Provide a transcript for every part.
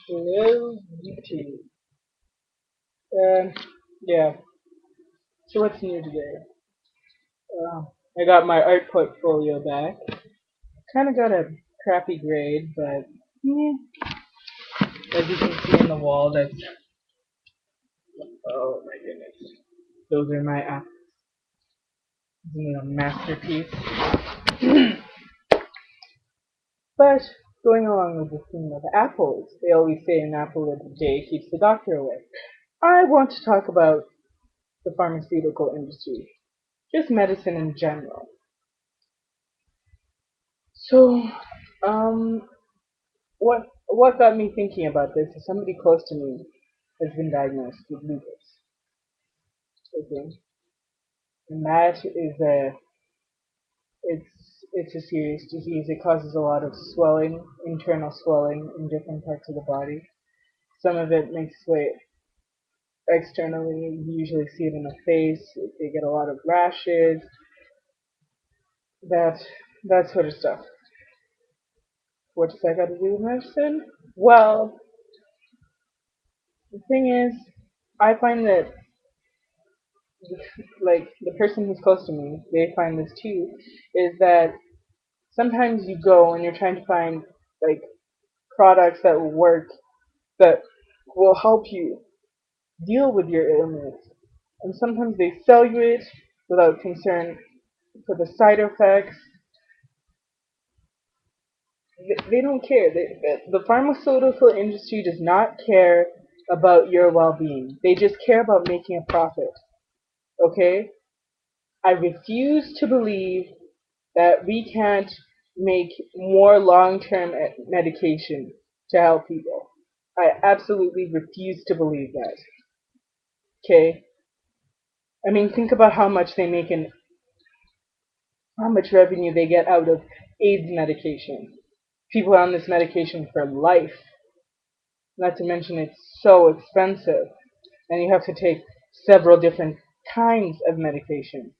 Hello, YouTube. Um, yeah. So what's new today? I got my art portfolio back. Kind of got a crappy grade, but as you can see on the wall, that's oh my goodness. Those are my apples. Isn't it a masterpiece? But going along with the theme of apples, they always say an apple a day keeps the doctor away. I want to talk about the pharmaceutical industry, just medicine in general. So, um, what got me thinking about this is somebody close to me has been diagnosed with lupus. Okay, and that is it's a serious disease. It causes a lot of swelling, internal swelling in different parts of the body. Some of it makes its way externally. You usually see it in the face. They get a lot of rashes. That that sort of stuff. What does that got to do with medicine? Well, the thing is, I find that like the person who's close to me, they find this too, is that sometimes you go and you're trying to find like products that will work that will help you deal with your illness. And sometimes they sell you it without concern for the side effects. They don't care. The pharmaceutical industry does not care about your well-being. They just care about making a profit. Okay? I refuse to believe that we can't make more long-term medication to help people. I absolutely refuse to believe that. Okay? I mean, think about how much they make and how much revenue they get out of AIDS medication. People are on this medication for life. Not to mention it's so expensive. And you have to take several different kinds of medication.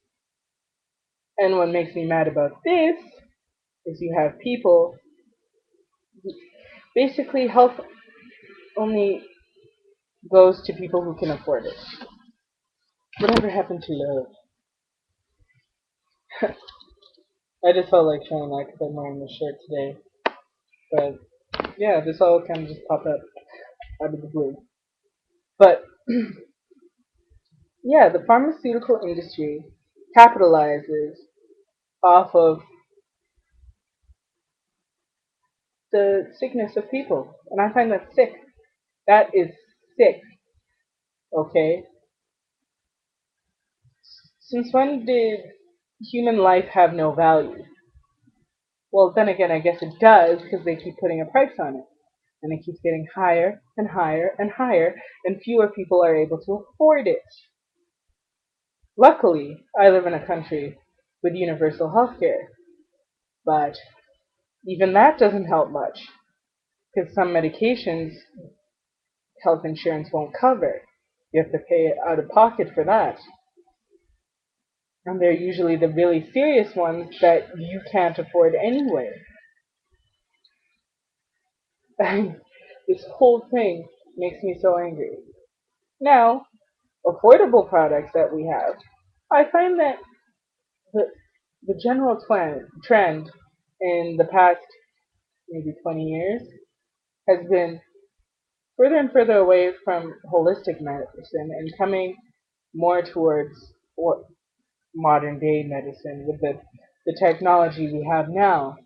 And what makes me mad about this is you have people, basically health only goes to people who can afford it. Whatever happened to love? I just felt like showing that because I'm wearing the shirt today. But yeah, this all kind of just popped up out of the blue. But yeah, the pharmaceutical industry capitalizes off of the sickness of people. And I find that sick. That is sick. Okay? Since when did human life have no value? Well, then again, I guess it does because they keep putting a price on it. And it keeps getting higher and higher and higher, and fewer people are able to afford it. Luckily, I live in a country with universal health care, but even that doesn't help much because some medications health insurance won't cover. You have to pay out of pocket for that. And they're usually the really serious ones that you can't afford anyway. This whole thing makes me so angry. Now, affordable products that we have, I find that the, the general trend in the past maybe 20 years has been further and further away from holistic medicine and coming more towards what modern day medicine with the technology we have now.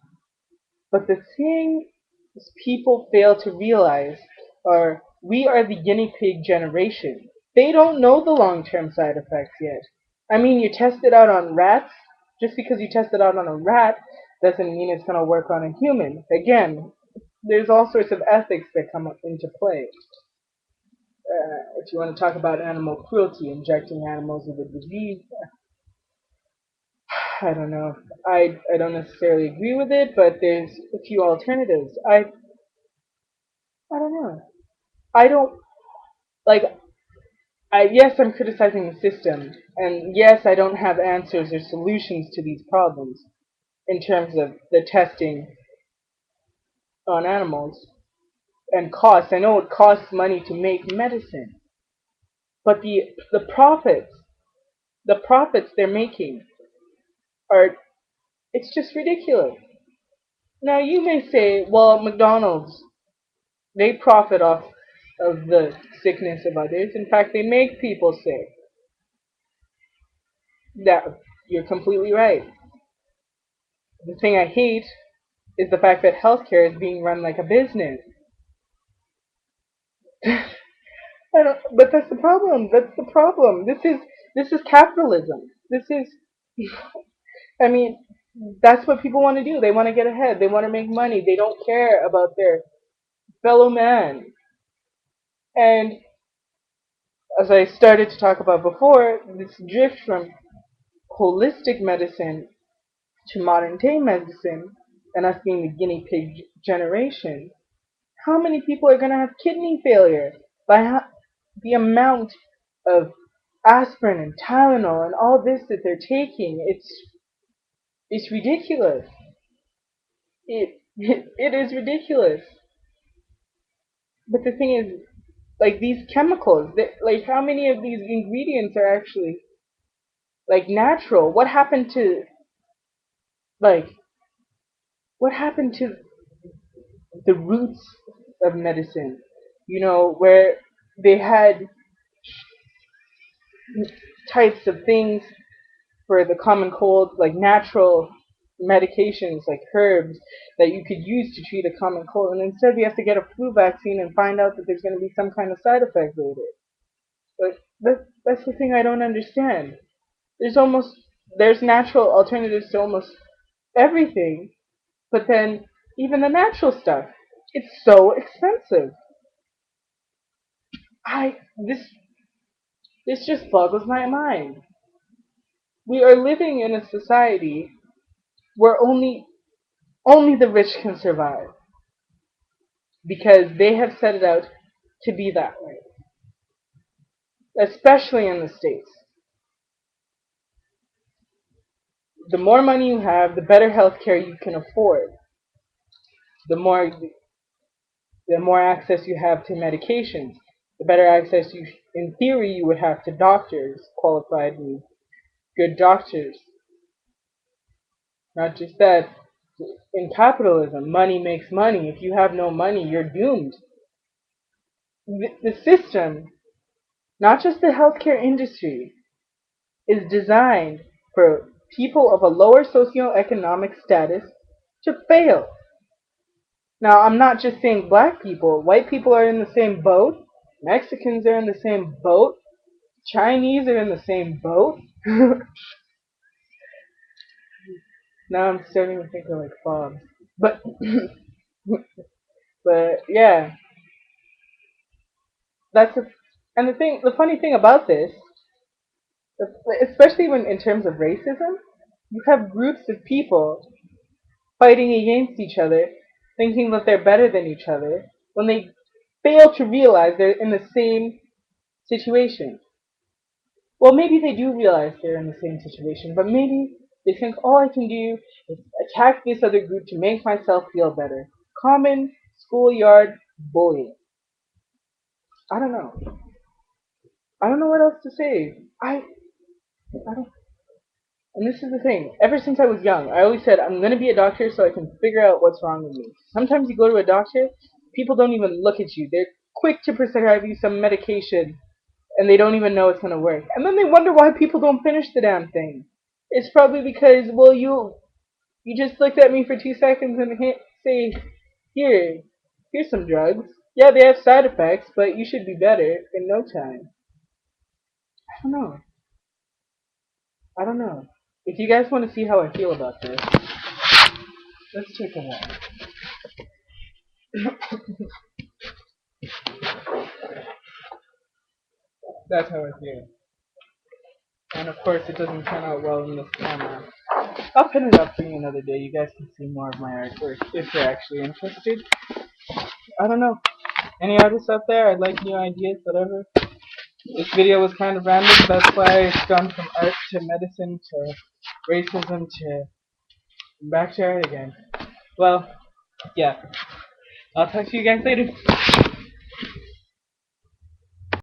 But the thing is people fail to realize are we are the guinea pig generation. They don't know the long term side effects yet. I mean, you test it out on rats. Just because you test it out on a rat doesn't mean it's going to work on a human. Again, there's all sorts of ethics that come into play. If you want to talk about animal cruelty, injecting animals with a disease, I don't know. I don't necessarily agree with it, but there's a few alternatives. I don't know. I don't like. I yes, I'm criticizing the system, and yes, I don't have answers or solutions to these problems in terms of the testing on animals and costs. I know it costs money to make medicine, but the profits they're making are it's just ridiculous. Now you may say, well, McDonald's, they profit off of the sickness of others. In fact, they make people sick. That you're completely right. The thing I hate is the fact that healthcare is being run like a business. But that's the problem. That's the problem. This is capitalism. This is, I mean, that's what people want to do. They want to get ahead. They want to make money. They don't care about their fellow man. And as I started to talk about before, this drift from holistic medicine to modern day medicine, and us being the guinea pig generation, how many people are going to have kidney failure by the amount of aspirin and Tylenol and all this that they're taking? It's ridiculous. It is ridiculous. But the thing is, like these chemicals, like how many of these ingredients are actually like natural? Like what happened to the roots of medicine? Where they had types of things for the common cold, like natural medications, like herbs that you could use to treat a common cold, and instead we have to get a flu vaccine and find out that there's going to be some kind of side effect with it. But that's the thing I don't understand. There's almost there's natural alternatives to almost everything, but then even the natural stuff, it's so expensive. I this just boggles my mind. We are living in a society where only the rich can survive because they have set it out to be that way. Especially in the States. The more money you have, the better healthcare you can afford. The more access you have to medications, the better access in theory, you would have to doctors, qualified and good doctors. Not just that, in capitalism, money makes money. If you have no money, you're doomed. The system, not just the healthcare industry, is designed for people of a lower socioeconomic status to fail. Now, I'm not just saying black people. White people are in the same boat. Mexicans are in the same boat. Chinese are in the same boat. Now I'm starting to think of like frogs. But but yeah, that's a, and the funny thing about this, especially when in terms of racism, you have groups of people fighting against each other, thinking that they're better than each other, when they fail to realize they're in the same situation. Well, maybe they do realize they're in the same situation, but maybe they think all I can do is attack this other group to make myself feel better. Common schoolyard bullying. I don't know. I don't know what else to say. I don't. And this is the thing. Ever since I was young, I always said I'm gonna be a doctor so I can figure out what's wrong with me. Sometimes you go to a doctor, people don't even look at you. They're quick to prescribe you some medication, and they don't even know it's gonna work. And then they wonder why people don't finish the damn thing. It's probably because, well, you just looked at me for 2 seconds and say, here, here's some drugs. Yeah, they have side effects, but you should be better in no time. I don't know. I don't know. If you guys want to see how I feel about this, let's take a walk. That's how I feel. And of course, it doesn't turn out well in this camera. I'll pin it up for you another day. You guys can see more of my artwork if you're actually interested. I don't know. Any artists out there? I'd like new ideas, whatever. This video was kind of random. That's why it's gone from art to medicine to racism to back to art again. Well, yeah. I'll talk to you guys later.